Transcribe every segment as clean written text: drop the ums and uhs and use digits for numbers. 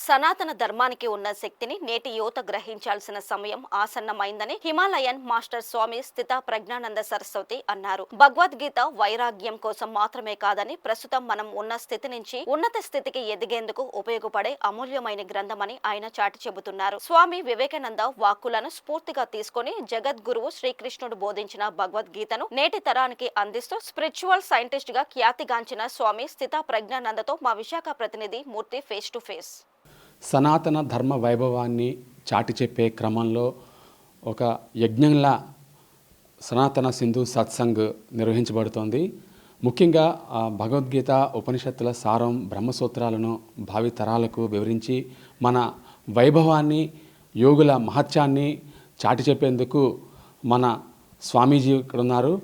సనాతన ధర్మానికి ఉన్న శక్తిని నేటి యువత గ్రహించాల్సిన సమయం ఆసన్నమైందని హిమాలయన్ మాస్టర్ స్వామి స్థిత ప్రజ్ఞానంద సరస్వతి అన్నారు. భగవద్గీత వైరాగ్యం కోసం మాత్రమే కాదని, ప్రస్తుతం మనం ఉన్న స్థితి నుంచి ఉన్నత స్థితికి ఎదిగేందుకు ఉపయోగపడే అమూల్యమైన గ్రంథమని ఆయన చాటి చెబుతున్నారు. స్వామి వివేకానంద వాక్కులను స్ఫూర్తిగా తీసుకుని జగద్గురువు శ్రీకృష్ణుడు బోధించిన భగవద్గీతను నేటి తరానికి అందిస్తూ స్పిరిచువల్ సైంటిస్ట్ గా ఖ్యాతిగాంచిన స్వామి స్థిత ప్రజ్ఞానందతో మా విశాఖ ప్రతినిధి మూర్తి ఫేస్ టు ఫేస్. సనాతన ధర్మ వైభవాన్ని చాటి చెప్పే క్రమంలో ఒక యజ్ఞంలా సనాతన సింధు సత్సంగ్ నిర్వహించబడుతోంది. ముఖ్యంగా భగవద్గీత ఉపనిషత్తుల సారం బ్రహ్మసూత్రాలను భావితరాలకు వివరించి మన వైభవాన్ని, యోగుల మహత్యాన్ని చాటి చెప్పేందుకు మన స్వామీజీ ఇక్కడ ఉన్నారు.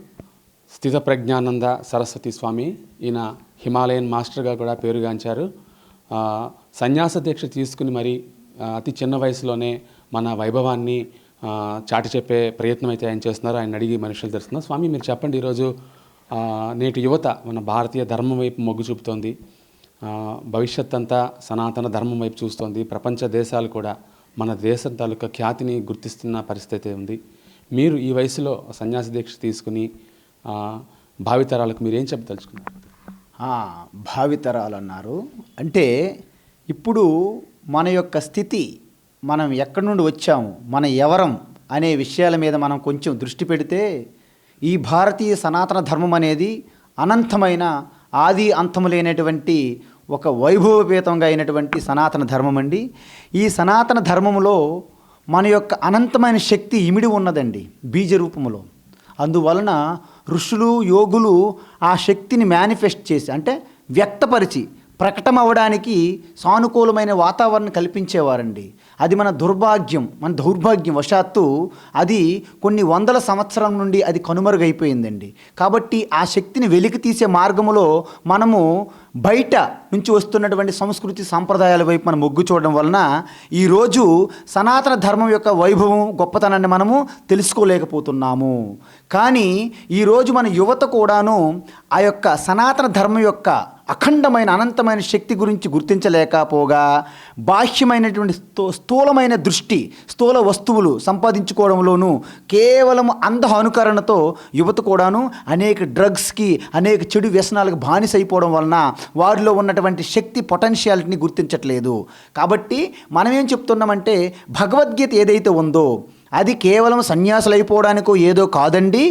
స్థిత ప్రజ్ఞానంద సరస్వతి స్వామి. ఈయన హిమాలయన్ మాస్టర్గా కూడా పేరుగాంచారు. సన్యాస దీక్ష తీసుకుని మరి అతి చిన్న వయసులోనే మన వైభవాన్ని చాటి చెప్పే ప్రయత్నం అయితే ఆయన చేస్తున్నారు. ఆయన అడిగి మనుషులు తెలుస్తున్నారు. స్వామి, మీరు చెప్పండి, ఈరోజు నేటి యువత మన భారతీయ ధర్మం వైపు మొగ్గు చూపుతోంది. భవిష్యత్ అంతా సనాతన ధర్మం వైపు చూస్తోంది. ప్రపంచ దేశాలు కూడా మన దేశం తాలూకా ఖ్యాతిని గుర్తిస్తున్న పరిస్థితి ఉంది. మీరు ఈ వయసులో సన్యాస దీక్ష తీసుకుని భావితరాలకు మీరేం చెప్పదలుచుకున్నారు? భావితరాలు అన్నారు అంటే ఇప్పుడు మన యొక్క స్థితి, మనం ఎక్కడి నుండి వచ్చాము, మన ఎవరం అనే విషయాల మీద మనం కొంచెం దృష్టి పెడితే ఈ భారతీయ సనాతన ధర్మం అనేది అనంతమైన ఆది అంతము లేనటువంటి ఒక వైభవపేతంగా అయినటువంటి సనాతన ధర్మం అండి. ఈ సనాతన ధర్మంలో మన యొక్క అనంతమైన శక్తి ఇమిడి ఉన్నదండి బీజ రూపంలో. అందువలన ఋషులు, యోగులు ఆ శక్తిని మేనిఫెస్ట్ చేసి, అంటే వ్యక్తపరిచి ప్రకటమవ్వడానికి సానుకూలమైన వాతావరణం కల్పించేవారండి. అది మన దుర్భాగ్యం, మన దౌర్భాగ్యం వశాత్తు అది కొన్ని వందల సంవత్సరం నుండి అది కనుమరుగైపోయిందండి. కాబట్టి ఆ శక్తిని వెలికి తీసే మార్గంలో మనము బయట నుంచి వస్తున్నటువంటి సంస్కృతి సాంప్రదాయాల వైపు మనం మొగ్గు చూడడం వలన ఈరోజు సనాతన ధర్మం యొక్క వైభవం, గొప్పతనాన్ని మనము తెలుసుకోలేకపోతున్నాము. కానీ ఈరోజు మన యువత కూడాను ఆ యొక్క సనాతన ధర్మం యొక్క అఖండమైన అనంతమైన శక్తి గురించి గుర్తించలేకపోగా బాహ్యమైనటువంటి స్థూలమైన దృష్టి, స్థూల వస్తువులు సంపాదించుకోవడంలోనూ కేవలం అంధ అనుకరణతో యువత కూడాను అనేక డ్రగ్స్కి, అనేక చెడు వ్యసనాలకు బానిసైపోవడం వలన వారిలో ఉన్నటువంటి శక్తి పొటెన్షియాలిటీని గుర్తించట్లేదు. కాబట్టి మనం ఏం చెప్తున్నామంటే భగవద్గీత ఏదైతే ఉందో అది కేవలం సన్యాసులు అయిపోవడానికో ఏదో కాదండి.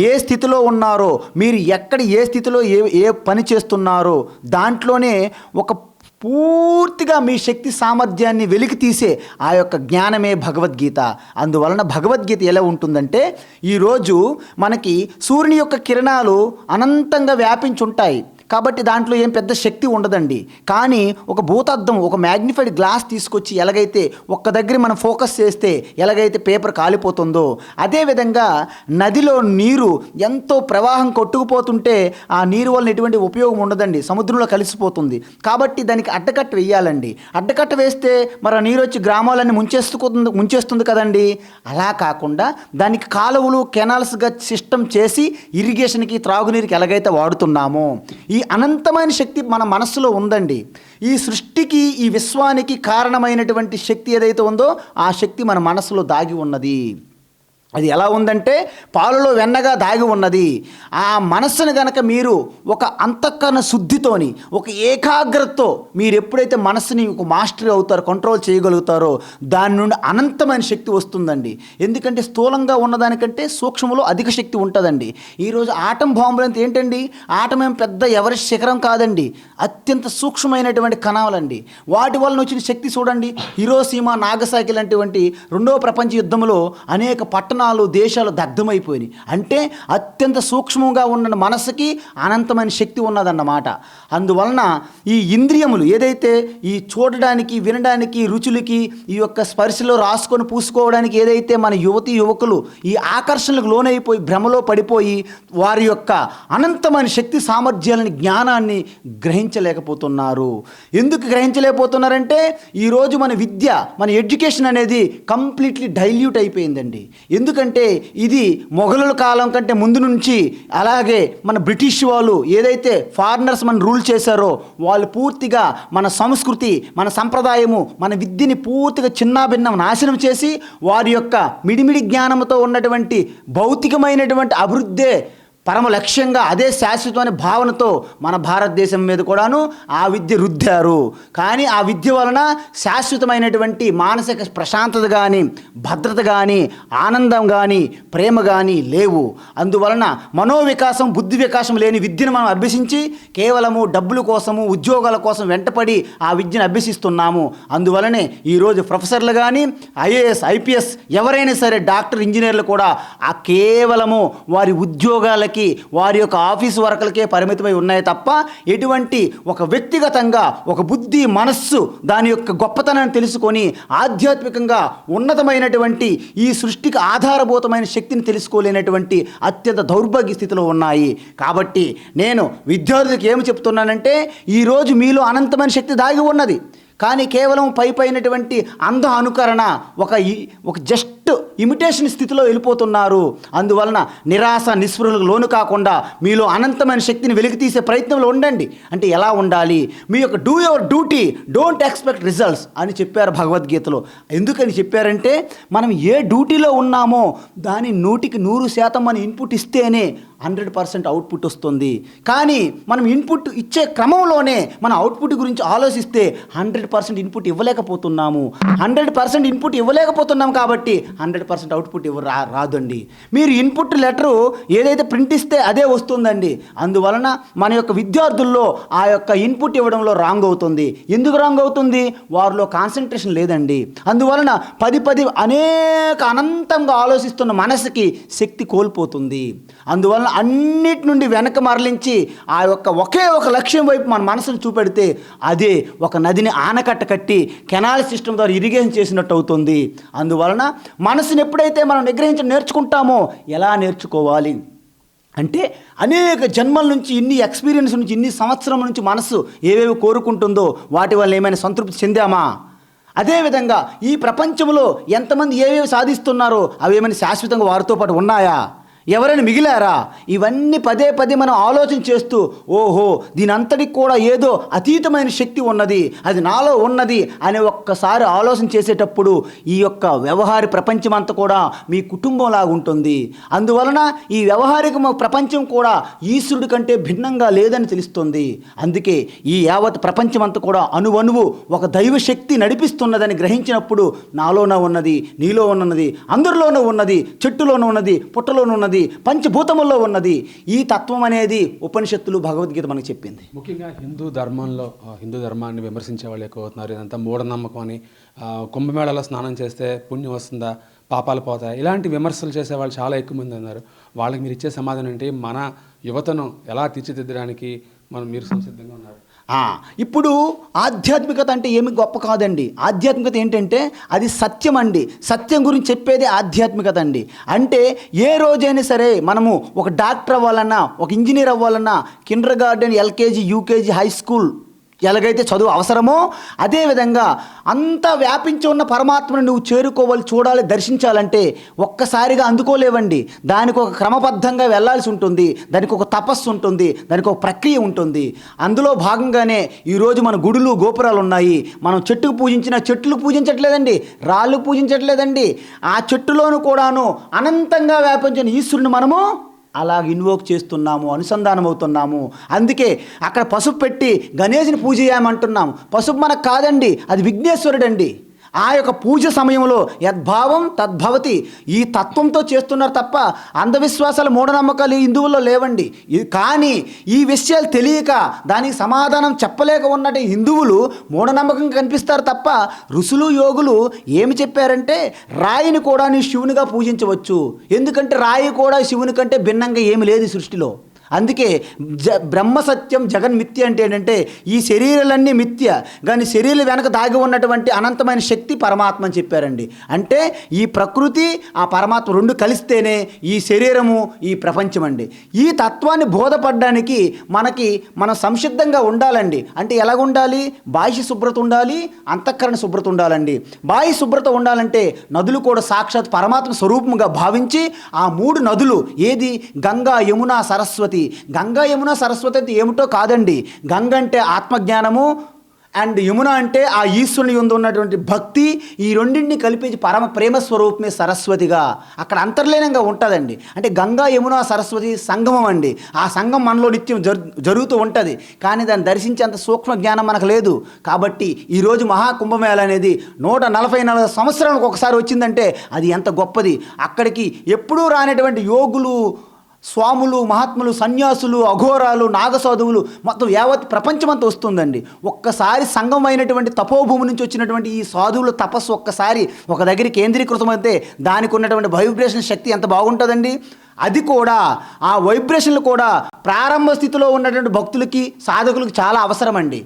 ఏ స్థితిలో ఉన్నారో, మీరు ఎక్కడ ఏ స్థితిలో ఏ పని చేస్తున్నారో దాంట్లోనే ఒక పూర్తిగా మీ శక్తి సామర్థ్యాన్ని వెలికి తీసే ఆ యొక్క జ్ఞానమే భగవద్గీత. అందువలన భగవద్గీత ఎలా ఉంటుందంటే ఈరోజు మనకి సూర్యుని యొక్క కిరణాలు అనంతంగా వ్యాపించి ఉంటాయి కాబట్టి దాంట్లో ఏం పెద్ద శక్తి ఉండదండి. కానీ ఒక భూతద్దం, ఒక మ్యాగ్నిఫైడ్ గ్లాస్ తీసుకొచ్చి ఎలాగైతే ఒక్క దగ్గర మనం ఫోకస్ చేస్తే ఎలాగైతే పేపర్ కాలిపోతుందో, అదేవిధంగా నదిలో నీరు ఎంతో ప్రవాహం కొట్టుకుపోతుంటే ఆ నీరు వల్ల ఎటువంటి ఉపయోగం ఉండదండి, సముద్రంలో కలిసిపోతుంది. కాబట్టి దానికి అడ్డకట్ట వేయాలండి. అడ్డకట్ట వేస్తే మరి ఆ నీరు వచ్చి గ్రామాలన్నీ ముంచేస్తుంది కదండి. అలా కాకుండా దానికి కాలువలు, కెనాల్స్గా సిస్టమ్ చేసి ఇరిగేషన్కి, త్రాగునీరుకి ఎలాగైతే వాడుతున్నామో ఈ అనంతమైన శక్తి మన మనస్సులో ఉందండి. ఈ సృష్టికి, ఈ విశ్వానికి కారణమైనటువంటి శక్తి ఏదైతే ఉందో ఆ శక్తి మన మనస్సులో దాగి ఉన్నది. అది ఎలా ఉందంటే పాలలో వెన్నగా దాగి ఉన్నది. ఆ మనస్సును గనక మీరు ఒక అంతఃకరణ శుద్ధితోని, ఒక ఏకాగ్రతతో మీరు ఎప్పుడైతే మనస్సుని ఒక మాస్టరీ అవుతారో, కంట్రోల్ చేయగలుగుతారో దాని నుండి అనంతమైన శక్తి వస్తుందండి. ఎందుకంటే స్థూలంగా ఉన్నదానికంటే సూక్ష్మలో అధిక శక్తి ఉంటుందండి. ఈరోజు ఆటం బాంబులు అంటే ఏంటండి? ఆటం ఏం పెద్ద ఎవరెస్ట్ శిఖరం కాదండి, అత్యంత సూక్ష్మమైనటువంటి కణాలండి. వాటి వలన వచ్చిన శక్తి చూడండి. హిరోషిమా, నాగసాకి లాంటివంటి రెండవ ప్రపంచ యుద్ధంలో అనేక పట్టణాలు, దేశాలు దగ్ధమైపోయినాయి. అంటే అత్యంత సూక్ష్మంగా ఉన్న మనసుకి అనంతమైన శక్తి ఉన్నదన్నమాట. అందువలన ఈ ఇంద్రియములు ఏదైతే ఈ చూడడానికి, వినడానికి, రుచులకి, ఈ యొక్క స్పర్శలో రాసుకొని పూసుకోవడానికి ఏదైతే మన యువతీ యువకులు ఈ ఆకర్షణలకు లోనైపోయి భ్రమలో పడిపోయి వారి యొక్క అనంతమైన శక్తి సామర్థ్యాలని, జ్ఞానాన్ని గ్రహించలేకపోతున్నారు. ఎందుకు గ్రహించలేకపోతున్నారంటే ఈరోజు మన విద్య, మన ఎడ్యుకేషన్ అనేది కంప్లీట్లీ డైల్యూట్ అయిపోయిందండి. ఎందుకు ఎందుకంటే ఇది మొఘలుల కాలం కంటే ముందు నుంచి, అలాగే మన బ్రిటిష్ వాళ్ళు ఏదైతే ఫారినర్స్ మన రూల్ చేశారో వాళ్ళు పూర్తిగా మన సంస్కృతి, మన సంప్రదాయము, మన విద్యని పూర్తిగా చిన్నాభిన్నం నాశనం చేసి వారి యొక్క మిడిమిడి జ్ఞానంతో ఉన్నటువంటి భౌతికమైనటువంటి అభివృద్ధే పరమ లక్ష్యంగా, అదే శాశ్వతమైన భావనతో మన భారతదేశం మీద కూడాను ఆ విద్య రుద్దారు. కానీ ఆ విద్య వలన శాశ్వతమైనటువంటి మానసిక ప్రశాంతత కానీ, భద్రత కానీ, ఆనందం కానీ, ప్రేమ కానీ లేవు. అందువలన మనోవికాసం, బుద్ధి వికాసం లేని విద్యను మనం అభ్యసించి కేవలము డబ్బుల కోసము, ఉద్యోగాల కోసం వెంటపడి ఆ విద్యను అభ్యసిస్తున్నాము. అందువలనే ఈరోజు ప్రొఫెసర్లు కానీ, ఐఏఎస్, ఐపీఎస్, ఎవరైనా సరే, డాక్టర్, ఇంజనీర్లు కూడా ఆ కేవలము వారి ఉద్యోగాలకి, వారి యొక్క ఆఫీసు వర్కులకే పరిమితమై ఉన్నాయి తప్ప ఎటువంటి ఒక వ్యక్తిగతంగా ఒక బుద్ధి, మనస్సు, దాని యొక్క గొప్పతనాన్ని తెలుసుకొని ఆధ్యాత్మికంగా ఉన్నతమైనటువంటి ఈ సృష్టికి ఆధారభూతమైన శక్తిని తెలుసుకోలేనటువంటి అత్యంత దౌర్భాగ్య స్థితిలో ఉన్నాయి. కాబట్టి నేను విద్యార్థులకు ఏమి చెప్తున్నానంటే, ఈరోజు మీలో అనంతమైన శక్తి దాగి ఉన్నది. కానీ కేవలం పైనటువంటి అంధ అనుకరణ, ఒక జస్ట్ ఇమిటేషన్ స్థితిలో వెళ్ళిపోతున్నారు. అందువలన నిరాశ, నిస్పృహలకు లోను కాకుండా మీలో అనంతమైన శక్తిని వెలికితీసే ప్రయత్నంలో ఉండండి. అంటే ఎలా ఉండాలి? మీ యొక్క do your duty, don't expect results అని చెప్పారు భగవద్గీతలో. ఎందుకని చెప్పారంటే, మనం ఏ డ్యూటీలో ఉన్నామో దాని 100% మనం ఇన్పుట్ ఇస్తేనే 100% అవుట్పుట్ వస్తుంది. కానీ మనం ఇన్పుట్ ఇచ్చే క్రమంలోనే మన అవుట్పుట్ గురించి ఆలోచిస్తే 100% ఇన్పుట్ ఇవ్వలేకపోతున్నాము. 100% ఇన్పుట్ ఇవ్వలేకపోతున్నాం కాబట్టి 100% అవుట్పుట్ రాదండి. మీరు ఇన్పుట్ లెటరు ఏదైతే ప్రింట్ ఇస్తే అదే వస్తుందండి. అందువలన మన యొక్క విద్యార్థుల్లో ఆ యొక్క ఇన్పుట్ ఇవ్వడంలో రాంగ్ అవుతుంది. ఎందుకు రాంగ్ అవుతుంది? వారిలో కాన్సన్ట్రేషన్ లేదండి. అందువలన పది అనంతంగా ఆలోచిస్తున్న మనసుకి శక్తి కోల్పోతుంది. అందువలన అన్నిటి నుండి వెనక మరలించి ఆ యొక్క ఒకే ఒక లక్ష్యం వైపు మన మనసును చూపెడితే అదే ఒక నదిని ఆనకట్ట కట్టి కెనాల్ సిస్టమ్ ద్వారా ఇరిగేషన్ చేసినట్టు అవుతుంది. అందువలన మనసుని ఎప్పుడైతే మనం నిగ్రహించడం నేర్చుకుంటామో, ఎలా నేర్చుకోవాలి అంటే, అనేక జన్మల నుంచి, ఇన్ని ఎక్స్పీరియన్స్ నుంచి, ఇన్ని సంవత్సరం నుంచి మనసు ఏవేవి కోరుకుంటుందో వాటి వల్ల ఏమైనా సంతృప్తి చెందామా? అదేవిధంగా ఈ ప్రపంచంలో ఎంతమంది ఏవేవి సాధిస్తున్నారో అవి ఏమైనా శాశ్వతంగా వారితో పాటు ఉన్నాయా? ఎవరైనా మిగిలారా? ఇవన్నీ పదే మనం ఆలోచన చేస్తూ, ఓహో దీని అంతటికి కూడా ఏదో అతీతమైన శక్తి ఉన్నది, అది నాలో ఉన్నది అని ఒక్కసారి ఆలోచన చేసేటప్పుడు ఈ యొక్క వ్యవహార ప్రపంచం అంతా కూడా మీ కుటుంబంలాగా ఉంటుంది. అందువలన ఈ వ్యవహారిక ప్రపంచం కూడా ఈశ్వరుడి కంటే భిన్నంగా లేదని తెలుస్తుంది. అందుకే ఈ యావత్ ప్రపంచం అంతా కూడా అణువణువు ఒక దైవశక్తి నడిపిస్తున్నదని గ్రహించినప్పుడు నాలోనే ఉన్నది, నీలో ఉన్నది, అందరిలోనూ ఉన్నది, చెట్టులోనూ ఉన్నది, పుట్టలోనూ ఉన్నది, పంచభూతముల్లో ఉన్నది. ఈ తత్వం అనేది ఉపనిషత్తులు, భగవద్గీత మనకు చెప్పింది. ముఖ్యంగా హిందూ ధర్మాన్ని విమర్శించే వాళ్ళు ఎక్కువ అవుతున్నారు. ఇదంతా మూఢనమ్మకం అని, కుంభమేళలో స్నానం చేస్తే పుణ్యం వస్తుందా, పాపాలు పోతాయి, ఇలాంటి విమర్శలు చేసే వాళ్ళు చాలా ఎక్కువ మంది ఉన్నారు. వాళ్ళకి మీరు ఇచ్చే సమాధానం ఏంటి? మన యువతను ఎలా తీర్చిదిద్దడానికి మీరు సంసిద్ధంగా ఉన్నారు? ఇప్పుడు ఆధ్యాత్మికత అంటే ఏమి గొప్ప కాదండి. ఆధ్యాత్మికత ఏంటంటే అది సత్యం అండి. సత్యం గురించి చెప్పేది ఆధ్యాత్మికత అండి. అంటే ఏ రోజైనా సరే మనము ఒక డాక్టర్ అవ్వాలన్నా, ఒక ఇంజనీర్ అవ్వాలన్నా, Kinder garden, LKG, UKG, high school ఎలాగైతే చదువు అవసరమో అదేవిధంగా అంతా వ్యాపించి ఉన్న పరమాత్మను నువ్వు చేరుకోవాలి, చూడాలి, దర్శించాలంటే ఒక్కసారిగా అందుకోలేవండి. దానికి ఒక క్రమబద్ధంగా వెళ్ళాల్సి ఉంటుంది, దానికి ఒక తపస్సు ఉంటుంది, దానికి ఒక ప్రక్రియ ఉంటుంది. అందులో భాగంగానే ఈరోజు మన గుడులు, గోపురాలు ఉన్నాయి. మనం చెట్టుకు పూజించిన చెట్లు పూజించట్లేదండి, రాళ్ళు పూజించట్లేదండి. ఆ చెట్టులోను కూడాను అనంతంగా వ్యాపించిన ఈశ్వరుని మనము అలాగ ఇన్వోక్ చేస్తున్నాము, అనుసంధానం అవుతున్నాము. అందుకే అక్కడ పసుపు పెట్టి గణేశుని పూజ చేయమంటున్నాము. పసుపు మనకు కాదండి, అది విఘ్నేశ్వరుడు అండి. ఆ యొక్క పూజ సమయంలో యద్భావం తద్భవతి, ఈ తత్వంతో చేస్తున్నారు తప్ప అంధవిశ్వాసాలు, మూఢనమ్మకాలు హిందువుల్లో లేవండి. కానీ ఈ విషయాలు తెలియక దానికి సమాధానం చెప్పలేక ఉన్నట్టు హిందువులు మూఢనమ్మకంగా కనిపిస్తారు తప్ప ఋషులు, యోగులు ఏమి చెప్పారంటే రాయిని కూడా నీ శివునిగా పూజించవచ్చు. ఎందుకంటే రాయి కూడా శివుని కంటే భిన్నంగా ఏమి లేదు సృష్టిలో. అందుకే బ్రహ్మ సత్యం జగన్ మిథ్య అంటే ఏంటంటే ఈ శరీరాలన్నీ మిథ్య, కానీ శరీరం వెనక దాగి ఉన్నటువంటి అనంతమైన శక్తి పరమాత్మ అని చెప్పారండి. అంటే ఈ ప్రకృతి ఆ పరమాత్మ రెండు కలిస్తేనే ఈ శరీరము ఈ ప్రపంచం అండి. ఈ తత్వాన్ని బోధపడడానికి మనం సంసిద్ధంగా ఉండాలండి. అంటే ఎలాగ ఉండాలి? బాహ్య శుభ్రత ఉండాలి, అంతఃకరణ శుభ్రత ఉండాలండి. బాహ్య శుభ్రత ఉండాలంటే నదులు కూడా సాక్షాత్ పరమాత్మ స్వరూపంగా భావించి ఆ 3 నదులు ఏది? గంగా, యమున, సరస్వతి. గంగా, యమున, సరస్వతి అంటే ఏమిటో కాదండి. గంగ అంటే ఆత్మజ్ఞానము, అండ్ యమున అంటే ఆ ఈశ్వరుని యందు ఉన్నటువంటి భక్తి. ఈ రెండింటిని కలిపేసి పరమ ప్రేమ స్వరూపమే సరస్వతిగా అక్కడ అంతర్లీనంగా ఉంటుందండి. అంటే గంగా, యమున, సరస్వతి సంగమం అండి. ఆ సంగమం మనలో నిత్యం జరుగుతూ ఉంటుంది, కానీ దాన్ని దర్శించేంత సూక్ష్మ జ్ఞానం మనకు లేదు. కాబట్టి ఈరోజు మహాకుంభమేళ అనేది 144 సంవత్సరాలకు ఒకసారి వచ్చిందంటే అది ఎంత గొప్పది. అక్కడికి ఎప్పుడూ రానటువంటి యోగులు, స్వాములు, మహాత్ములు, సన్యాసులు, అఘోరాలు, నాగసాధువులు మొత్తం యావత్ ప్రపంచమంతా వస్తుందండి. ఒక్కసారి సంగం అయినటువంటి తపోభూమి నుంచి వచ్చినటువంటి ఈ సాధువుల తపస్సు ఒక్కసారి ఒక దగ్గర కేంద్రీకృతమైతే దానికి ఉన్నటువంటి వైబ్రేషన్ శక్తి ఎంత బాగుంటుందండి. అది కూడా ఆ వైబ్రేషన్లు కూడా ప్రారంభ స్థితిలో ఉన్నటువంటి భక్తులకి, సాధకులకి చాలా అవసరం అండి.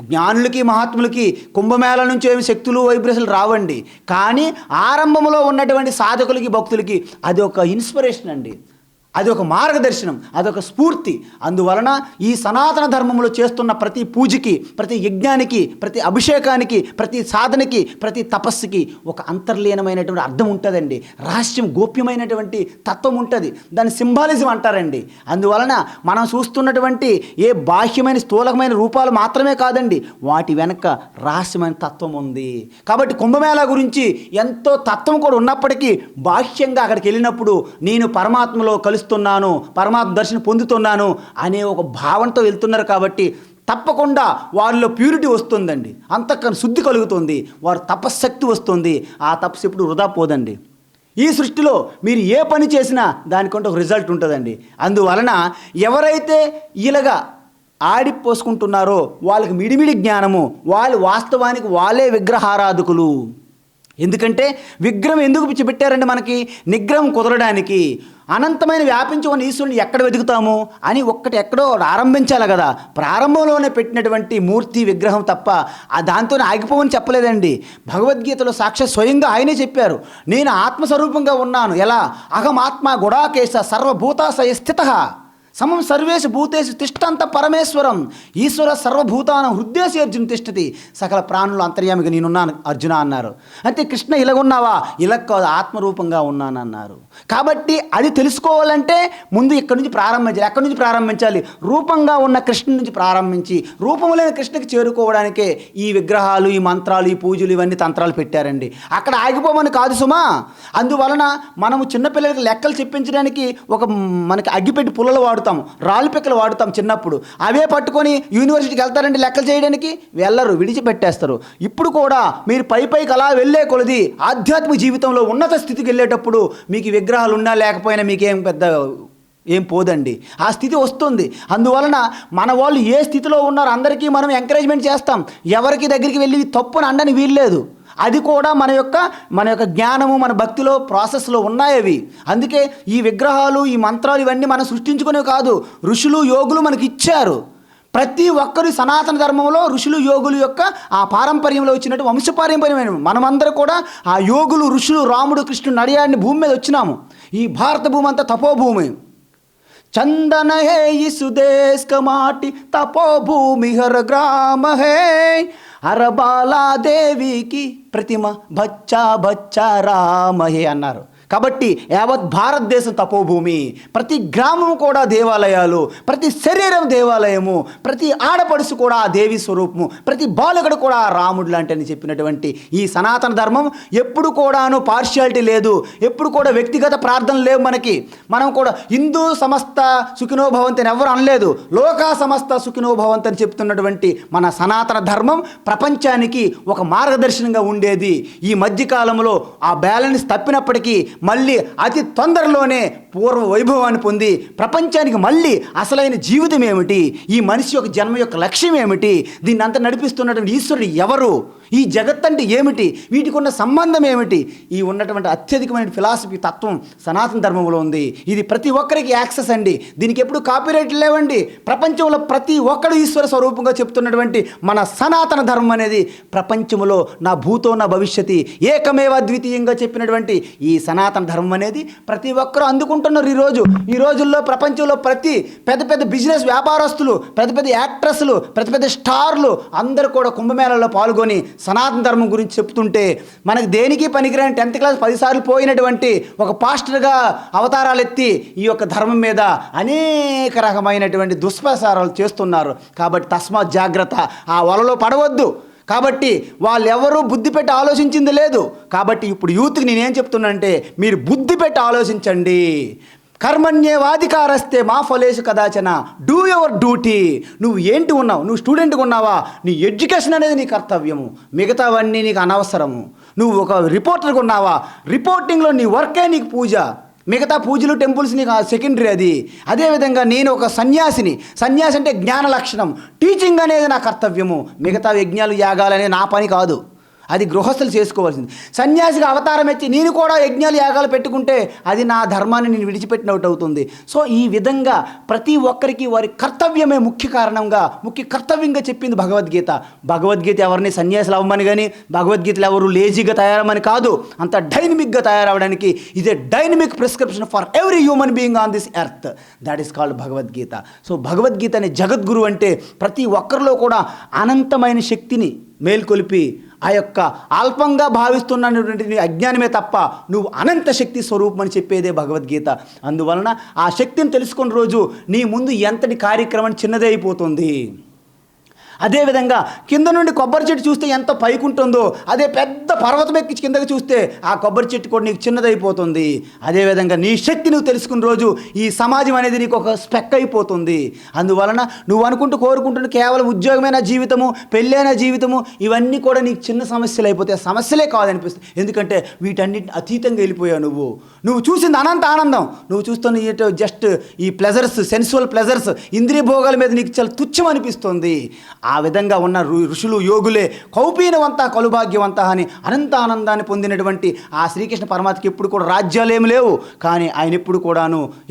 జ్ఞానులకి, మహాత్ములకి కుంభమేళ నుంచి ఏమి శక్తులు, వైబ్రేషన్లు రావండి, కానీ ఆరంభంలో ఉన్నటువంటి సాధకులకి, భక్తులకి అది ఒక ఇన్స్పిరేషన్ అండి, అది ఒక మార్గదర్శనం, అదొక స్ఫూర్తి. అందువలన ఈ సనాతన ధర్మంలో చేస్తున్న ప్రతి పూజకి, ప్రతి యజ్ఞానికి, ప్రతి అభిషేకానికి, ప్రతి సాధనకి, ప్రతి తపస్సుకి ఒక అంతర్లీనమైనటువంటి అర్థం ఉంటుందండి. రహస్యం, గోప్యమైనటువంటి తత్వం ఉంటుంది. దాన్ని సింబాలిజం అంటారండి. అందువలన మనం చూస్తున్నటువంటి ఏ బాహ్యమైన స్థూలకమైన రూపాలు మాత్రమే కాదండి, వాటి వెనక రహస్యమైన తత్వం ఉంది. కాబట్టి కుంభమేళా గురించి ఎంతో తత్వం కూడా ఉన్నప్పటికీ బాహ్యంగా అక్కడికి వెళ్ళినప్పుడు నేను పరమాత్మలో కలుస్తున్నాను, పరమాత్మ దర్శనం పొందుతున్నాను అనే ఒక భావనతో వెళ్తున్నారు. కాబట్టి తప్పకుండా వారిలో ప్యూరిటీ వస్తుందండి, అంతకన్నా శుద్ధి కలుగుతుంది, వారి తపశ్శక్తి వస్తుంది. ఆ తపస్సు ఎప్పుడు వృధా పోదండి. ఈ సృష్టిలో మీరు ఏ పని చేసినా దానికంటే ఒక రిజల్ట్ ఉంటుందండి. అందువలన ఎవరైతే ఇలాగా ఆడిపోసుకుంటున్నారో వాళ్ళకి మిడిమిడి జ్ఞానము, వాళ్ళు వాస్తవానికి వాళ్ళే విగ్రహారాధకులు. ఎందుకంటే విగ్రహం ఎందుకు పిచ్చిపెట్టారండి? మనకి నిగ్రహం కుదరడానికి. అనంతమైన వ్యాపించి ఉన్న ఈశ్వరుని ఎక్కడ వెతుకుతాము అని ఒక్కటి ఎక్కడో ఆరంభించాలి కదా. ప్రారంభంలోనే పెట్టినటువంటి మూర్తి, విగ్రహం తప్ప దాంతోనే ఆగిపోవని చెప్పలేదండి. భగవద్గీతలో సాక్షాత్ స్వయంగా ఆయనే చెప్పారు, నేను ఆత్మస్వరూపంగా ఉన్నాను. ఎలా? అహం ఆత్మ గుడాకేశ సర్వభూతాశయ స్థితః సమం సర్వేషు భూతేషు తిష్టంత పరమేశ్వరం ఈశ్వర సర్వభూతానం హృదయేషు అర్జున తిష్టతి సకల ప్రాణులు అంతర్యామిగా నేనున్నాను అర్జున అన్నారు. అంటే కృష్ణ ఇలాగున్నావా? ఇలా కాదు, ఆత్మరూపంగా ఉన్నాను అన్నారు. కాబట్టి అది తెలుసుకోవాలంటే ముందు ఇక్కడి నుంచి ప్రారంభించాలి. ఎక్కడి నుంచి ప్రారంభించాలి? రూపంగా ఉన్న కృష్ణ నుంచి ప్రారంభించి రూపం లేని కృష్ణకి చేరుకోవడానికే ఈ విగ్రహాలు, ఈ మంత్రాలు, ఈ పూజలు, ఇవన్నీ తంత్రాలు పెట్టారండి. అక్కడ ఆగిపోమని కాదు సుమా. అందువలన మనము చిన్నపిల్లలకి లెక్కలు చెప్పించడానికి మనకి అగ్గిపెట్టి పుల్లలు వాడుతాం, రాళ్ళు పిక్కలు వాడుతాం చిన్నప్పుడు. అవే పట్టుకొని యూనివర్సిటీకి వెళ్తారండి లెక్కలు చేయడానికి? వెళ్ళరు, విడిచిపెట్టేస్తారు. ఇప్పుడు కూడా మీరు పైకి అలా వెళ్ళే కొలది ఆధ్యాత్మిక జీవితంలో ఉన్నత స్థితికి వెళ్ళేటప్పుడు మీకు విగ్రహాలు ఉన్నా లేకపోయినా మీకేం పెద్ద ఏం పోదండి, ఆ స్థితి వస్తుంది. అందువలన మన వాళ్ళు ఏ స్థితిలో ఉన్నారో అందరికీ మనం ఎంకరేజ్మెంట్ చేస్తాం. ఎవరికి దగ్గరికి వెళ్ళి తప్పుని అండని వీల్లేదు. అది కూడా మన యొక్క జ్ఞానము, మన భక్తిలో ప్రాసెస్లో ఉన్నాయి అవి. అందుకే ఈ విగ్రహాలు, ఈ మంత్రాలు ఇవన్నీ మనం సృష్టించుకునేవి కాదు, ఋషులు, యోగులు మనకి ఇచ్చారు. ప్రతి ఒక్కరి సనాతన ధర్మంలో ఋషులు, యోగులు యొక్క ఆ పారంపర్యంలో వచ్చినట్టు వంశపారంపర్యమైన మనమందరూ కూడా ఆ యోగులు, ఋషులు, రాముడు, కృష్ణుడు నడియాడిని భూమి మీద వచ్చినాము. ఈ భారత భూమి అంతా తపోభూమి. చందన హే ఇసు దేశ్ కమాటి తపోభూమి హర గ్రామ హే హరబాలాదేవికి ప్రతిమ బచ్చా బచ్చా రామ హే అన్నారు. కాబట్టి యావత్ భారతదేశం తపోభూమి. ప్రతి గ్రామం కూడా దేవాలయాలు, ప్రతి శరీరం దేవాలయము, ప్రతి ఆడపడుసు కూడా ఆ దేవి స్వరూపము, ప్రతి బాలకుడు కూడా రాముడు లాంటి అని చెప్పినటువంటి ఈ సనాతన ధర్మం ఎప్పుడు కూడాను పార్షియాలిటీ లేదు, ఎప్పుడు కూడా వ్యక్తిగత ప్రార్థనలు లేవు మనకి. మనం కూడా హిందూ సమస్త సుఖినో భవంతి అని ఎవరు అనలేదు, లోకా సమస్త సుఖినో భవంతి అని చెప్తున్నటువంటి మన సనాతన ధర్మం ప్రపంచానికి ఒక మార్గదర్శనంగా ఉండేది. ఈ మధ్యకాలంలో ఆ బ్యాలెన్స్ తప్పినప్పటికీ మళ్ళీ అతి తొందరలోనే పూర్వ వైభవాన్ని పొంది ప్రపంచానికి మళ్ళీ అసలైన జీవితం ఏమిటి, ఈ మనిషి యొక్క జన్మ యొక్క లక్ష్యం ఏమిటి, దీన్ని అంతా నడిపిస్తున్నటువంటి ఈశ్వరుడు ఎవరు, ఈ జగత్ అంటే ఏమిటి, వీటికి ఉన్న సంబంధం ఏమిటి, ఈ ఉన్నటువంటి అత్యధికమైన ఫిలాసఫీ తత్వం సనాతన ధర్మంలో ఉంది. ఇది ప్రతి ఒక్కరికి యాక్సెస్ అండి. దీనికి ఎప్పుడు కాపీరైట్ లేవండి. ప్రపంచంలో ప్రతి ఒక్కడు ఈశ్వర స్వరూపంగా చెప్తున్నటువంటి మన సనాతన ధర్మం అనేది ప్రపంచంలో నా భూతో నా భవిష్యతి ఏకమేవ అద్వితీయంగా చెప్పినటువంటి ఈ సనాతన ధర్మం అనేది ప్రతి ఒక్కరూ అందుకుంటున్నారు. ఈ రోజుల్లో ప్రపంచంలో ప్రతి పెద్ద పెద్ద బిజినెస్ వ్యాపారస్తులు, పెద్ద పెద్ద యాక్ట్రెస్లు, పెద్ద పెద్ద స్టార్లు అందరూ కూడా కుంభమేళలో పాల్గొని సనాతన ధర్మం గురించి చెప్తుంటే మనకు దేనికి పనికిరాని 10th క్లాస్ 10 సార్లు పోయినటువంటి ఒక పాస్టర్గా అవతారాలు ఎత్తి ఈ యొక్క ధర్మం మీద అనేక రకమైనటువంటి దుష్ప్రచారాలు చేస్తున్నారు. కాబట్టి తస్మాత్ జాగ్రత్త, ఆ వలలో పడవద్దు. కాబట్టి వాళ్ళెవరూ బుద్ధి పెట్టి ఆలోచించింది లేదు. కాబట్టి ఇప్పుడు యూత్కి నేనేం చెప్తున్నానంటే, మీరు బుద్ధి పెట్టి ఆలోచించండి. కర్మణ్యేవాధికారస్తే మా ఫలేషు కదాచన, డూ యువర్ డ్యూటీ. నువ్వు ఏంటి ఉన్నావు, నువ్వు స్టూడెంట్గా ఉన్నావా, నీ ఎడ్యుకేషన్ అనేది నీ కర్తవ్యము, మిగతావన్నీ నీకు అనవసరము. నువ్వు ఒక రిపోర్టర్గా ఉన్నావా, రిపోర్టింగ్లో నీ వర్కే నీకు పూజ, మిగతా పూజలు టెంపుల్స్ నీకు సెకండరీ అది. అదేవిధంగా నేను ఒక సన్యాసి అంటే జ్ఞాన లక్షణం, టీచింగ్ అనేది నా కర్తవ్యము, మిగతా యజ్ఞాలు యాగాలు అనేది నా పని కాదు, అది గృహస్థులు చేసుకోవాల్సింది. సన్యాసిగా అవతారం ఎత్తి నేను కూడా యజ్ఞాలు యాగాలు పెట్టుకుంటే అది నా ధర్మాన్ని నేను విడిచిపెట్టినట్టు అవుతుంది. సో ఈ విధంగా ప్రతి ఒక్కరికి వారి కర్తవ్యమే ముఖ్య కర్తవ్యంగా చెప్పింది భగవద్గీత. భగవద్గీత ఎవరిని సన్యాసులు అవ్వమని కానీ, భగవద్గీతలు ఎవరు లేజీగా తయారమ్మని కాదు, అంత డైనమిక్గా తయారవడానికి ఇదే dynamic prescription for every human being on this earth. That is called Bhagavad Gita. So Bhagavad Gita అనే జగద్గురు అంటే ప్రతి ఒక్కరిలో కూడా అనంతమైన శక్తిని మేల్కొలిపి ఆ యొక్క అల్పంగా భావిస్తున్నటువంటి అజ్ఞానమే తప్ప నువ్వు అనంత శక్తి స్వరూపం అని చెప్పేదే భగవద్గీత. అందువలన ఆ శక్తిని తెలుసుకున్న రోజు నీ ముందు ఎంతటి కార్యక్రమం చిన్నదే అయిపోతుంది. అదేవిధంగా కింద నుండి కొబ్బరి చెట్టు చూస్తే ఎంత పైకి ఉంటుందో, అదే పెద్ద పర్వతం ఎక్కి కిందకి చూస్తే ఆ కొబ్బరి చెట్టు కూడా నీకు చిన్నదైపోతుంది. అదేవిధంగా నీ శక్తి నువ్వు తెలుసుకున్న రోజు ఈ సమాజం అనేది నీకు ఒక స్పెక్ అయిపోతుంది. అందువలన నువ్వు కోరుకుంటున్న కేవలం ఉద్యోగమైన జీవితము, పెళ్ళైన జీవితము, ఇవన్నీ కూడా నీకు చిన్న సమస్యలు అయిపోతాయి. సమస్యలే కాదనిపిస్తుంది. ఎందుకంటే వీటన్నిటిని అతీతంగా వెళ్ళిపోయావు. నువ్వు చూసింది అనంత ఆనందం, నువ్వు చూస్తున్న జస్ట్ ఈ ప్లెజర్స్, సెన్సువల్ ప్లెజర్స్, ఇంద్రియ భోగాల మీద నీకు చాలా తుచ్చం అనిపిస్తుంది. ఆ విధంగా ఉన్న ఋషులు యోగులే కౌపీనవంత కలుభాగ్యవంత అని అనంత ఆనందాన్ని పొందినటువంటి ఆ శ్రీకృష్ణ పరమాత్మకి ఎప్పుడు కూడా రాజ్యాలేమి లేవు, కానీ ఆయన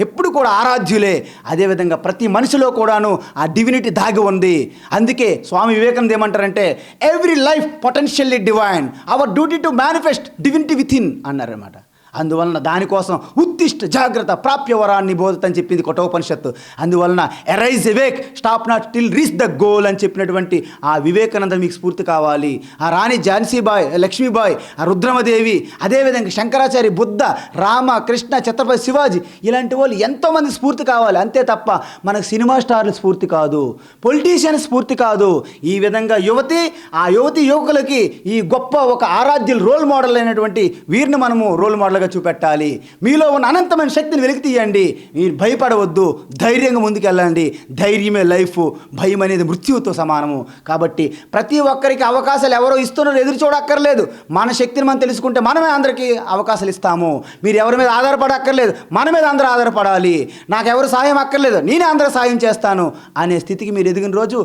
ఎప్పుడు కూడా ఆరాధ్యులే. అదేవిధంగా ప్రతి మనిషిలో కూడాను ఆ డివినిటీ దాగి ఉంది. అందుకే స్వామి వివేకానంద ఏమంటారంటే, every life potentially divine, our duty to manifest divinity within అన్నారన్నమాట. అందువలన దానికోసం ఉత్తిష్ట జాగ్రత్త ప్రాప్యవరాన్ని బోధతని చెప్పింది కఠోపనిషత్తు. అందువలన arise awake, stop not till reach the goal అని చెప్పినటువంటి ఆ వివేకానంద మీకు స్ఫూర్తి కావాలి. ఆ రాణి ఝాన్సీబాయ్, లక్ష్మీబాయ్, ఆ రుద్రమదేవి, అదేవిధంగా శంకరాచార్య, బుద్ధ, రామ, కృష్ణ, ఛత్రపతి శివాజీ, ఇలాంటి వాళ్ళు ఎంతోమంది స్ఫూర్తి కావాలి. అంతే తప్ప మనకు సినిమా స్టార్ల స్ఫూర్తి కాదు, పొలిటీషియన్ స్ఫూర్తి కాదు. ఈ విధంగా యువతి యువకులకి ఈ గొప్ప ఒక ఆరాధ్యులు రోల్ మోడల్ అయినటువంటి వీరిని మనము రోల్ మోడల్గా చూపెట్టాలి. మీలో ఉన్న అనంతమైన శక్తిని వెలికి తీయండి. మీరు భయపడవద్దు, ధైర్యంగా ముందుకెళ్ళండి. ధైర్యమే లైఫ్, భయం అనేది మృత్యువుతో సమానము. కాబట్టి ప్రతి ఒక్కరికి అవకాశాలు ఎవరో ఇస్తున్నారు, ఎదురు చూడక్కర్లేదు. మన శక్తిని మనం తెలుసుకుంటే మనమే అందరికీ అవకాశాలు ఇస్తాము. మీరు ఎవరి మీద ఆధారపడక్కర్లేదు, మన మీద అందరూ ఆధారపడాలి. నాకెవరు సాయం అక్కర్లేదు, నేనే అందరూ సాయం చేస్తాను అనే స్థితికి మీరు ఎదిగిన రోజు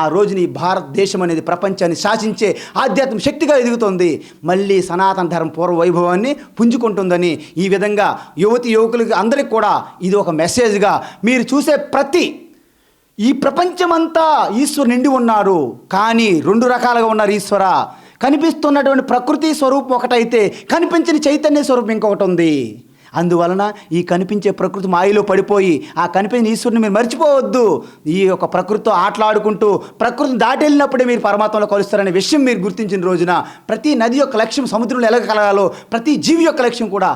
ఆ రోజుని భారతదేశం అనేది ప్రపంచాన్ని శాసించే ఆధ్యాత్మిక శక్తిగా ఎదుగుతుంది. మళ్ళీ సనాతన ధర్మ పూర్వ వైభవాన్ని పుంజుకుంటుందని ఈ విధంగా యువకులకి అందరికి కూడా ఇది ఒక మెసేజ్గా మీరు చూసే ఈ ప్రపంచమంతా ఈశ్వరు నిండి ఉన్నారు. కానీ 2 రకాలుగా ఉన్నారు ఈశ్వర. కనిపిస్తున్నటువంటి ప్రకృతి స్వరూపం ఒకటైతే కనిపించిన చైతన్య స్వరూపం ఇంకొకటి ఉంది. అందువలన ఈ కనిపించే ప్రకృతి మాయలో పడిపోయి ఆ కనిపించిన ఈశ్వరుని మీరు మర్చిపోవద్దు. ఈ యొక్క ప్రకృతితో ఆటలాడుకుంటూ ప్రకృతిని దాటి వెళ్ళినప్పుడే మీరు పరమాత్మలో కలుస్తారనే విషయం మీరు గుర్తించిన రోజున ప్రతి నది యొక్క లక్ష్యం సముద్రంలో ఎలా కలగాలో ప్రతి జీవి యొక్క లక్ష్యం కూడా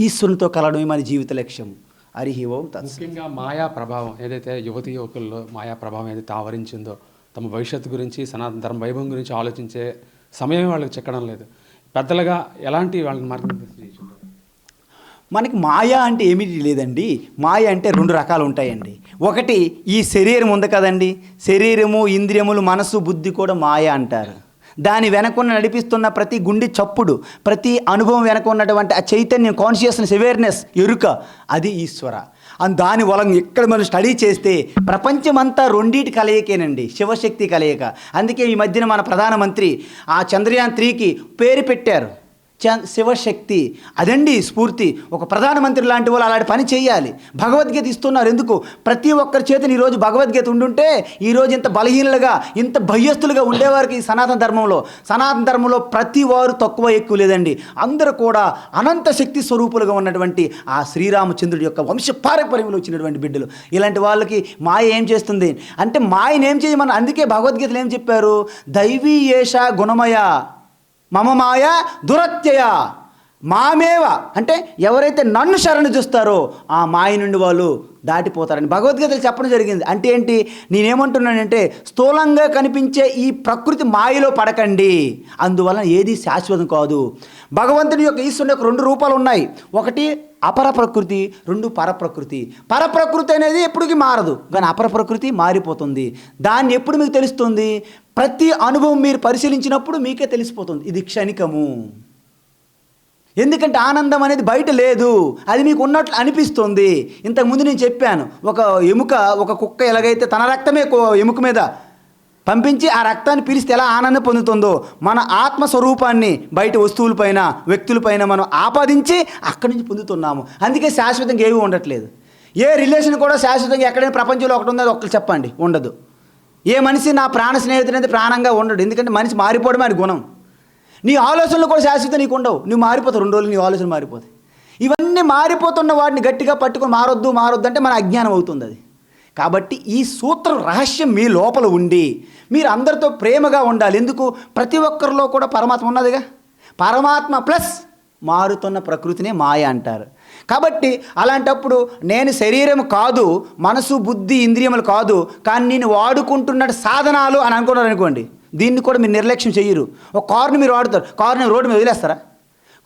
ఈశ్వరునితో కలవడమే మన జీవిత లక్ష్యం. హరి ఓం. ముఖ్యంగా మాయా ప్రభావం ఏదైతే యువకుల్లో మాయా ప్రభావం ఏదైతే ఆవరించిందో, తమ భవిష్యత్తు గురించి, సనాతన ధర్మ వైభవం గురించి ఆలోచించే సమయం వాళ్ళకి చెక్కడం లేదు. పెద్దలుగా ఎలాంటి వాళ్ళని మార్గదర్శనం చేస్తున్నారు? మనకి మాయ అంటే ఏమిటి లేదండి. మాయ అంటే 2 రకాలు ఉంటాయండి. ఒకటి ఈ శరీరం ఉంది కదండి, శరీరము, ఇంద్రియములు, మనసు, బుద్ధి కూడా మాయ అంటారు. దాని వెనకున్న నడిపిస్తున్న ప్రతి గుండె చప్పుడు, ప్రతి అనుభవం వెనక ఉన్నటువంటి ఆ చైతన్యం, కాన్షియస్నెస్, అవేర్నెస్, ఎరుక, అది ఈశ్వర. దాని వలన ఇక్కడ మనం స్టడీ చేస్తే ప్రపంచమంతా రెండింటి కలయికేనండి, శివశక్తి కలయిక. అందుకే ఈ మధ్యన మన ప్రధానమంత్రి ఆ చంద్రయాన్ 3కి పేరు పెట్టారు, శివశక్తి. అదండి స్ఫూర్తి. ఒక ప్రధానమంత్రి లాంటి వాళ్ళు అలాంటి పని చేయాలి. భగవద్గీత ఇస్తున్నారు. ఎందుకు? ప్రతి ఒక్కరి చేతిని ఈరోజు భగవద్గీత ఉండుంటే ఈరోజు ఇంత బలహీనులుగా, ఇంత భయస్తులుగా ఉండేవారికి ఈ సనాతన ధర్మంలో ప్రతి వారు తక్కువ ఎక్కువ లేదండి. అందరూ కూడా అనంత శక్తి స్వరూపులుగా ఉన్నటువంటి ఆ శ్రీరామచంద్రుడి యొక్క వంశ పారంపర్యంలో వచ్చినటువంటి బిడ్డలు. ఇలాంటి వాళ్ళకి మాయ ఏం చేస్తుంది అంటే, మాయను ఏం చేయమని అందుకే భగవద్గీతలు ఏం చెప్పారు? దైవీ ఏష గుణమయ మమ మాయ దురత్యయ మామేవ, అంటే ఎవరైతే నన్ను శరణు చూస్తారో ఆ మాయ నుండి వాళ్ళు దాటిపోతారని భగవద్గీతలు చెప్పడం జరిగింది. అంటే ఏంటి? నేనేమంటున్నానంటే, స్థూలంగా కనిపించే ఈ ప్రకృతి మాయలో పడకండి. అందువలన ఏది శాశ్వతం కాదు. భగవంతుని యొక్క ఈశ్వరుని యొక్క 2 రూపాలు ఉన్నాయి. ఒకటి అపర ప్రకృతి, 2 పరప్రకృతి. పరప్రకృతి అనేది ఎప్పటికీ మారదు, కానీ అపర ప్రకృతి మారిపోతుంది. దాన్ని ఎప్పుడు మీకు తెలుస్తుంది? ప్రతి అనుభవం మీరు పరిశీలించినప్పుడు మీకే తెలిసిపోతుంది, ఇది క్షణికము. ఎందుకంటే ఆనందం అనేది బయట లేదు, అది మీకు ఉన్నట్లు అనిపిస్తుంది. ఇంతకుముందు నేను చెప్పాను, ఒక కుక్క ఎలాగైతే తన రక్తమే ఎముక మీద పంపించి ఆ రక్తాన్ని పీలిస్తే ఎలా ఆనందం పొందుతుందో, మన ఆత్మస్వరూపాన్ని బయట వస్తువులపైన, వ్యక్తులపైన మనం ఆపాదించి అక్కడి నుంచి పొందుతున్నాము. అందుకే శాశ్వతంగా ఏమీ ఉండట్లేదు. ఏ రిలేషన్ కూడా శాశ్వతంగా ఎక్కడైనా ప్రపంచంలో ఒకటి ఉందో ఒక్కరు చెప్పండి, ఉండదు. ఏ మనిషి నా ప్రాణ స్నేహితుడైతే ప్రాణంగా ఉండడు. ఎందుకంటే మనిషి మారిపోవడమే అది గుణం. నీ ఆలోచనలు కూడా శాశ్వతం నీకు ఉండవు. నువ్వు మారిపోతావు, 2 రోజులు నీ ఆలోచన మారిపోతాయి. ఇవన్నీ మారిపోతున్న వాటిని గట్టిగా పట్టుకొని మారొద్దు అంటే మన అజ్ఞానం అవుతుంది అది. కాబట్టి ఈ సూత్రం రహస్యం మీ లోపల ఉండి మీరు అందరితో ప్రేమగా ఉండాలి. ఎందుకు? ప్రతి ఒక్కరిలో కూడా పరమాత్మ ఉన్నదిగా. పరమాత్మ ప్లస్ మారుతున్న ప్రకృతినే మాయ అంటారు. కాబట్టి అలాంటప్పుడు నేను శరీరం కాదు, మనసు, బుద్ధి, ఇంద్రియములు కాదు, కానీ నేను వాడుకుంటున్న సాధనాలు అని అనుకున్నారు అనుకోండి, దీన్ని కూడా మీరు నిర్లక్ష్యం చెయ్యరు. ఒక కారుని మీరు వాడుతారు, కారుని రోడ్డు మీద వదిలేస్తారా?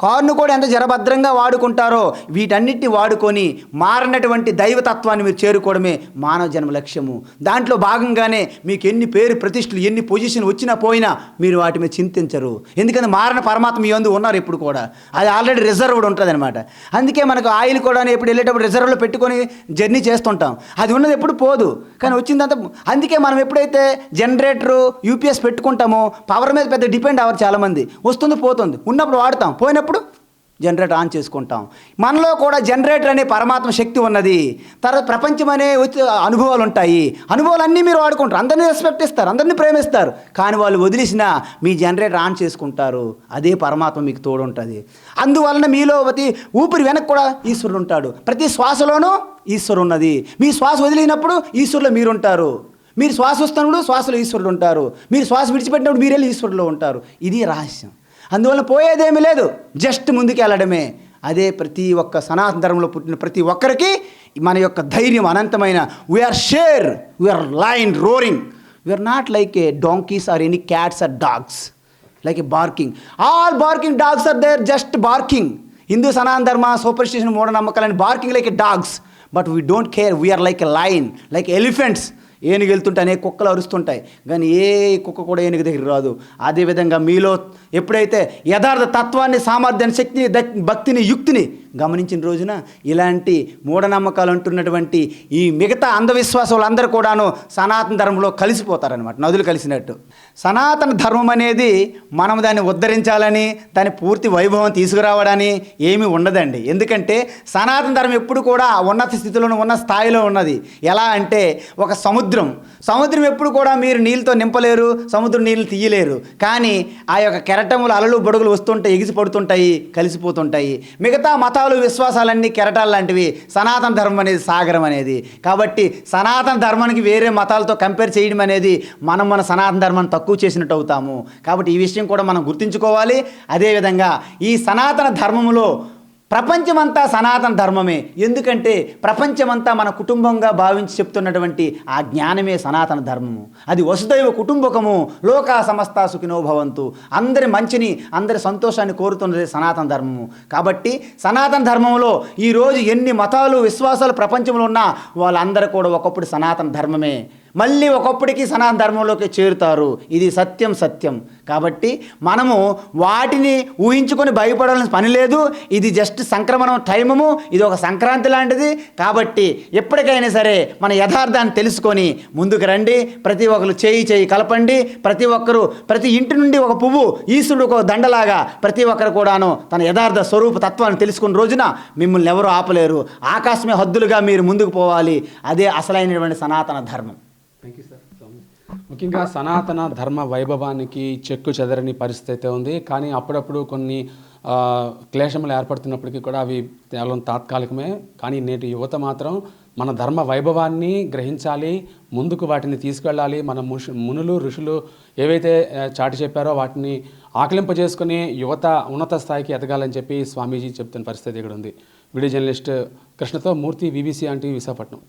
కారును కూడా ఎంత జరభద్రంగా వాడుకుంటారో వీటన్నిటిని వాడుకొని మారినటువంటి దైవతత్వాన్ని మీరు చేరుకోవడమే మానవ జన్మ లక్ష్యము. దాంట్లో భాగంగానే మీకు ఎన్ని పేరు ప్రతిష్టలు, ఎన్ని పొజిషన్ వచ్చినా పోయినా మీరు వాటి మీద చింతించరు. ఎందుకంటే మారిన పరమాత్మ మీ యందు ఉన్నారు ఎప్పుడు కూడా. అది ఆల్రెడీ రిజర్వ్డ్ ఉంటుంది అనమాట. అందుకే మనకు ఆయిల్ కూడా ఎప్పుడు వెళ్ళేటప్పుడు రిజర్వ్లో పెట్టుకొని జర్నీ చేస్తుంటాం. అది ఉన్నది ఎప్పుడు పోదు, కానీ వచ్చిందంతా. అందుకే మనం ఎప్పుడైతే జనరేటరు, యూపీఎస్ పెట్టుకుంటామో పవర్ మీద పెద్ద డిపెండ్ అవ్వరు చాలామంది. వస్తుంది పోతుంది, ఉన్నప్పుడు వాడతాం, పోయినప్పుడు జనరేటర్ ఆన్ చేసుకుంటాం. మనలో కూడా జనరేటర్ అనే పరమాత్మ శక్తి ఉన్నది. తర్వాత ప్రపంచం అనే అనుభవాలు ఉంటాయి. అనుభవాలన్నీ మీరు వాడుకుంటారు, అందరినీ రెస్పెక్ట్ ఇస్తారు, అందరినీ ప్రేమిస్తారు, కానీ వాళ్ళు వదిలేసినా మీ జనరేటర్ ఆన్ చేసుకుంటారు. అదే పరమాత్మ మీకు తోడు ఉంటుంది. అందువలన మీలో ప్రతి ఊపిరి వెనక్కి కూడా ఈశ్వరుడు ఉంటాడు. ప్రతి శ్వాసలోనూ ఈశ్వరుడు ఉన్నది. మీ శ్వాస వదిలినప్పుడు ఈశ్వరులో మీరుంటారు. మీరు శ్వాస వస్తున్నప్పుడు శ్వాసలో ఈశ్వరుడు ఉంటారు. మీరు శ్వాస విడిచిపెట్టినప్పుడు మీరే ఈశ్వరులో ఉంటారు. ఇది రహస్యం. అందువల్ల పోయేదేమీ లేదు, జస్ట్ ముందుకు వెళ్ళడమే. అదే ప్రతి ఒక్క సనాతన ధర్మంలో పుట్టిన ప్రతి ఒక్కరికి మన యొక్క ధైర్యం అనంతమైన. వీఆర్ షేర్, we are lion roaring, we are not like a donkeys or any cats or dogs, like a barking. All barking dogs are there, just barking. Hindu Sanatana Dharma superstition మూఢనమ్మకాలని barking like a dogs, but we don't care. We are like a lion, like elephants. ఏనుగు వెళ్తుంటే అనేక కుక్కలు అరుస్తుంటాయి, కానీ ఏ కుక్క కూడా ఏనుగు దగ్గర రాదు. అదేవిధంగా మీలో ఎప్పుడైతే యథార్థ తత్వాన్ని, సామర్థ్యాన్ని, శక్తిని, భక్తిని, యుక్తిని గమనించిన రోజున ఇలాంటి మూఢనమ్మకాలు అంటున్నటువంటి ఈ మిగతా అంధవిశ్వాసాలు అందరూ కూడాను సనాతన ధర్మంలో కలిసిపోతారనమాట, నదులు కలిసినట్టు. సనాతన ధర్మం అనేది మనం దాన్ని ఉద్ధరించాలని, దాని పూర్తి వైభవం తీసుకురావడాన్ని ఏమీ ఉండదండి. ఎందుకంటే సనాతన ధర్మం ఎప్పుడు కూడా ఉన్నత స్థితిలోనూ, ఉన్న స్థాయిలో ఉన్నది. ఎలా అంటే ఒక సముద్రం ఎప్పుడు కూడా మీరు నీళ్ళతో నింపలేరు, సముద్రం నీళ్ళు తీయలేరు. కానీ ఆ యొక్క కెరటములు, అలలు, బొడుగులు వస్తుంటాయి, ఎగిసి పడుతుంటాయి, కలిసిపోతుంటాయి. మిగతా మతాలు, విశ్వాసాలన్నీ కెరటాలు లాంటివి. సనాతన ధర్మం అనేది సాగరం అనేది. కాబట్టి సనాతన ధర్మానికి వేరే మతాలతో కంపేర్ చేయడం అనేది మన సనాతన ధర్మాన్ని తక్కువ చేసినట్టు అవుతాము. కాబట్టి ఈ విషయం కూడా మనం గుర్తుంచుకోవాలి. అదేవిధంగా ఈ సనాతన ధర్మములో ప్రపంచమంతా సనాతన ధర్మమే. ఎందుకంటే ప్రపంచమంతా మన కుటుంబంగా భావించి చెప్తున్నటువంటి ఆ జ్ఞానమే సనాతన ధర్మము. అది వసుదైవ కుటుంబకము, లోకా సమస్త సుఖినో భవంతు. అందరి మంచిని, అందరి సంతోషాన్ని కోరుతున్నది సనాతన ధర్మము. కాబట్టి సనాతన ధర్మంలో ఈరోజు ఎన్ని మతాలు, విశ్వాసాలు ప్రపంచంలో ఉన్నా వాళ్ళందరూ కూడా ఒకప్పుడు సనాతన ధర్మమే. మళ్ళీ ఒకప్పటికి సనాతన ధర్మంలోకి చేరుతారు. ఇది సత్యం సత్యం. కాబట్టి మనము వాటిని ఊహించుకొని భయపడాల్సిన పని లేదు. ఇది జస్ట్ సంక్రమణం టైము, ఇది ఒక సంక్రాంతి లాంటిది. కాబట్టి ఎప్పటికైనా సరే మన యథార్థాన్ని తెలుసుకొని ముందుకు రండి. ప్రతి ఒక్కరు చేయి కలపండి. ప్రతి ఒక్కరూ ప్రతి ఇంటి నుండి ఒక పువ్వు, ఈశ్వరుడు ఒక దండలాగా ప్రతి ఒక్కరు కూడాను తన యథార్థ స్వరూప తత్వాన్ని తెలుసుకున్న రోజున మిమ్మల్ని ఎవరు ఆపలేరు. ఆకాశమే హద్దులుగా మీరు ముందుకు పోవాలి. అదే అసలైనటువంటి సనాతన ధర్మం. Thank you sir. ముఖ్యంగా సనాతన ధర్మ వైభవానికి చెక్కు చెదరని పరిస్థితి ఉంది. కానీ అప్పుడప్పుడు కొన్ని క్లేశములు ఏర్పడుతున్నప్పటికీ కూడా అవి కేవలం తాత్కాలికమే. కానీ నేటి యువత మాత్రం మన ధర్మ వైభవాన్ని గ్రహించాలి, ముందుకు వాటిని తీసుకెళ్ళాలి. మన మునులు ఋషులు ఏవైతే చాటి చెప్పారో వాటిని ఆకలింపజేసుకుని యువత ఉన్నత స్థాయికి ఎదగాలని చెప్పి స్వామీజీ చెప్తున్న పరిస్థితి ఇక్కడ ఉంది. వీడియో జర్నలిస్ట్ కృష్ణతో మూర్తి, BBC ఆంటీ, విశాఖపట్నం.